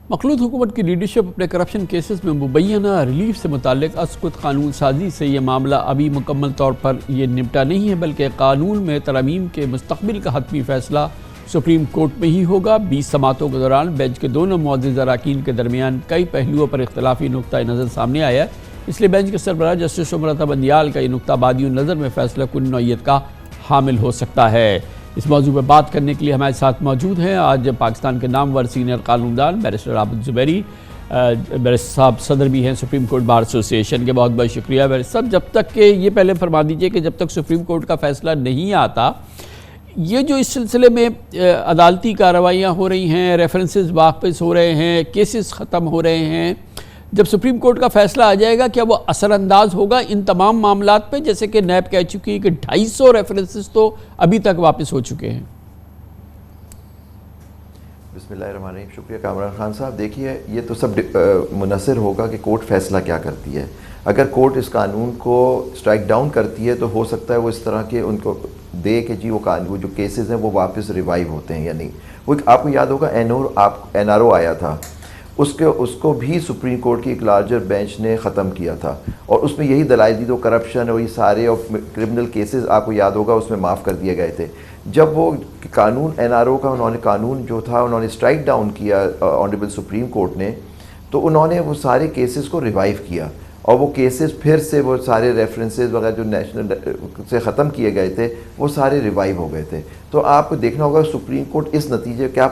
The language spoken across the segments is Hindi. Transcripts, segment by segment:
मखलूत हुकूमत की लीडरशिप अपने करप्शन केसेस में मुबैना रिलीफ से मुतालिक अस्कुत कानून साजी से ये मामला अभी मुकम्मल तौर पर ये निपटा नहीं है, बल्कि कानून में तरमीम के मुस्तक़बिल का हतमी फ़ैसला सुप्रीम कोर्ट में ही होगा। 20 समातों के दौरान बेंच के दोनों मुअज़्ज़िज़ अरकान के दरमियान कई पहलुओं पर इख्तलाफी नुक्ता नज़र सामने आया है, इसलिए बेंच के सरबराह जस्टिस उमरता बंदियाल का ये नुक्ता बादी नज़र में फ़ैसला कुन नौइयत का हामिल हो सकता है। इस मौजू पर बात करने के लिए हमारे साथ मौजूद हैं आज पाकिस्तान के नामवर सीनियर कानूनदान बैरिस्टर आबिद ज़ुबैरी। बैरिस्टर साहब सदर भी हैं सुप्रीम कोर्ट बार एसोसिएशन के, बहुत बहुत शुक्रिया बैरिस्टर साहब। जब तक के ये पहले फरमा दीजिए कि जब तक सुप्रीम कोर्ट का फ़ैसला नहीं आता, ये जो इस सिलसिले में अदालती कार्रवाइयाँ हो रही हैं, रेफरेंसेस वापस हो रहे हैं, केसेस ख़त्म हो रहे हैं, जब सुप्रीम कोर्ट का फ़ैसला आ जाएगा क्या वो असरअंदाज होगा इन तमाम मामलात पे? जैसे कि नैब कह चुकी है कि 250 रेफरेंसेस तो अभी तक वापस हो चुके हैं। बिस्मिल्लाहिर्रहमानिर्रहीम, शुक्रिया कामरान खान साहब। देखिए, ये तो सब मुनसर होगा कि कोर्ट फ़ैसला क्या करती है। अगर कोर्ट इस कानून को स्ट्राइक डाउन करती है तो हो सकता है वो इस तरह के उनको दे कि जी वो जो केसेस हैं वो वापस रिवाइव होते हैं या नहीं। वो आपको याद होगा NRO आया था, उसको भी सुप्रीम कोर्ट की एक लार्जर बेंच ने ख़त्म किया था और उसमें यही दलाइल दी, तो करप्शन और ये सारे और क्रिमिनल केसेस आपको याद होगा उसमें माफ़ कर दिए गए थे। जब वो कानून NRO का उन्होंने कानून जो था उन्होंने स्ट्राइक डाउन किया ऑनरेबल सुप्रीम कोर्ट ने, तो उन्होंने वो सारे केसेस को रिवाइव किया और वो केसेस फिर से वो सारे रेफरेंसेस वगैरह जो नेशनल से ख़त्म किए गए थे वो सारे रिवाइव हो गए थे। तो आपको देखना होगा सुप्रीम कोर्ट इस नतीजे क्या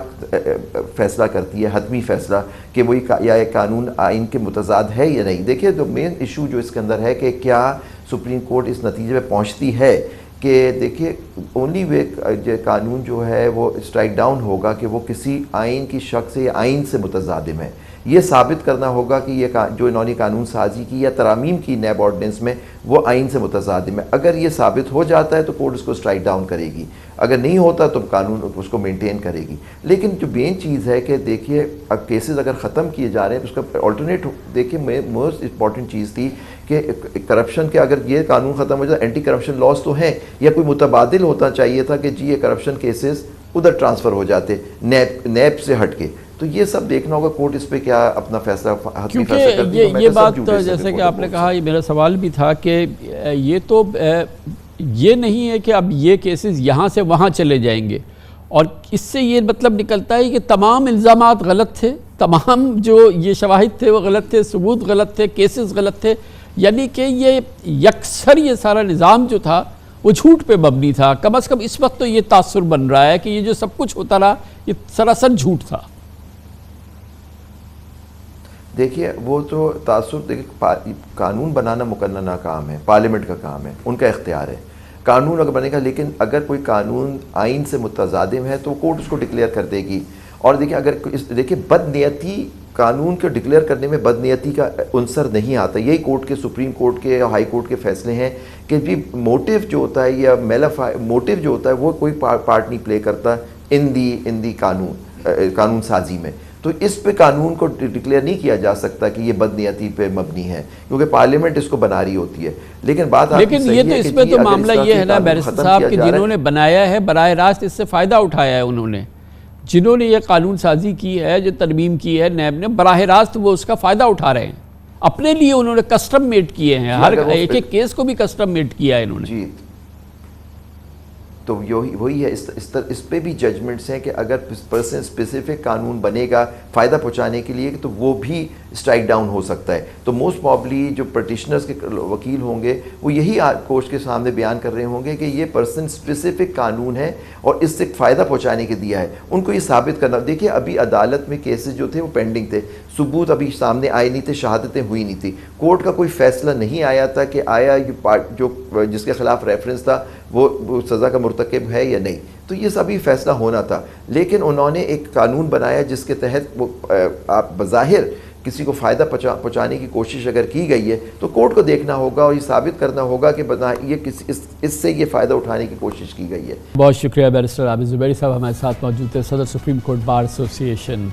फ़ैसला करती है, हतमी फ़ैसला कि वही या कानून आइन के मुतज़ाद है या नहीं। देखिए, जो मेन इशू जो इसके अंदर है कि क्या सुप्रीम कोर्ट इस नतीजे पे पहुंचती है कि देखिए ओनली वे जो कानून जो है वो स्ट्राइक डाउन होगा कि वो किसी आइन की शक से या आइन से मुतज़ादिम है। ये साबित करना होगा कि ये जो इन्होंने कानून साजी की या तरामीम की नैब ऑर्डिनेंस में वो आइन से मुतज़ादिम है। अगर ये साबित हो जाता है तो कोर्ट उसको स्ट्राइक डाउन करेगी, अगर नहीं होता तो कानून उसको मेंटेन करेगी। लेकिन जो मेन चीज़ है कि देखिए, अब केसेस अगर ख़त्म किए जा रहे हैं तो उसका ऑल्टरनेट देखिए मोस्ट इंपॉर्टेंट चीज़ थी कि करप्शन के अगर ये कानून ख़त्म हो जाए, एंटी करप्शन लॉज तो हैं, या कोई मुतबादिल होना चाहिए था कि जी ये करप्शन केसेस उधर ट्रांसफ़र हो जाते नैब से हट के। तो ये सब देखना होगा कोर्ट इस पे क्या अपना फैसला, क्योंकि ये बात तो जैसे कि आपने कहा, ये मेरा सवाल भी था कि ये तो ये नहीं है कि अब ये केसेस यहाँ से वहाँ चले जाएंगे, और इससे ये मतलब निकलता है कि तमाम इल्ज़ामात गलत थे, तमाम जो ये शवाहिद थे वो गलत थे, सबूत गलत थे, केसेस गलत थे, यानी कि ये यकसर ये सारा निज़ाम जो था वो झूठ पे मबनी था। कम अज़ कम इस वक्त तो ये तासुर बन रहा है कि ये जो सब कुछ होता रहा ये सरासर झूठ था। देखिए, वो तो तासुर, देखिए कानून बनाना मुकन्ना काम है, पार्लियामेंट का काम है, उनका इख्तियार है कानून अगर बनेगा। लेकिन अगर कोई कानून आइन से मुतज़ादिम है तो कोर्ट उसको डिक्लेयर कर देगी। और देखिए, अगर देखिए बदनीयती कानून को डिक्लेयर करने में बदनीयती का अंसर नहीं आता। यही कोर्ट के, सुप्रीम कोर्ट के या हाई कोर्ट के फैसले हैं कि भी मोटिव जो होता है या मोटिव जो होता है वो कोई पार्ट नहीं प्ले करता इन दी कानून साजी में। तो इस पे कानून को डिक्लेयर नहीं किया जा सकता कि ये बदनीयती पे मबनी है, क्योंकि पार्लियामेंट इसको बना रही होती है। लेकिन बात लेकिन ये तो इसमें तो मामला ये है ना बैरिस्टर साहब कि जिन्होंने बनाया है बराह रास्त इससे फ़ायदा उठाया है, उन्होंने जिन्होंने ये कानून साजी की है, जो तरमीम की है नैब ने, बराह रास्त वो उसका फ़ायदा उठा रहे हैं अपने लिए। उन्होंने कस्टम मेड किए हैं, हर एक केस को भी कस्टम मेड किया है इन्होंने जी। तो वही है, इस पे भी जजमेंट्स हैं कि अगर पर्सन स्पेसिफिक कानून बनेगा फ़ायदा पहुंचाने के लिए तो वो भी स्ट्राइक डाउन हो सकता है। तो मोस्ट प्रॉब्ली जो पटिशनर्स के वकील होंगे वो यही कोर्ट के सामने बयान कर रहे होंगे कि ये पर्सन स्पेसिफिक कानून है और इससे फ़ायदा पहुंचाने के दिया है, उनको ये साबित करना। देखिए, अभी अदालत में केसेस जो थे वो पेंडिंग थे, सबूत अभी सामने आए नहीं थे, शहादतें हुई नहीं थी, कोर्ट का कोई फैसला नहीं आया था कि आया ये पार्ट जो जिसके खिलाफ रेफरेंस था वो सज़ा का मुर्तकिब है या नहीं। तो ये सभी फैसला होना था, लेकिन उन्होंने एक कानून बनाया जिसके तहत वो आप बज़ाहिर किसी को फ़ायदा पहुँचाने की कोशिश अगर की गई है तो कोर्ट को देखना होगा और ये साबित करना होगा कि ये इससे ये फ़ायदा उठाने की कोशिश की गई है। बहुत शुक्रिया बैरिस्टर आबिद ज़ुबैरी साहब हमारे साथ मौजूद थे, सदर सुप्रीम कोर्ट बार एसोसिएशन।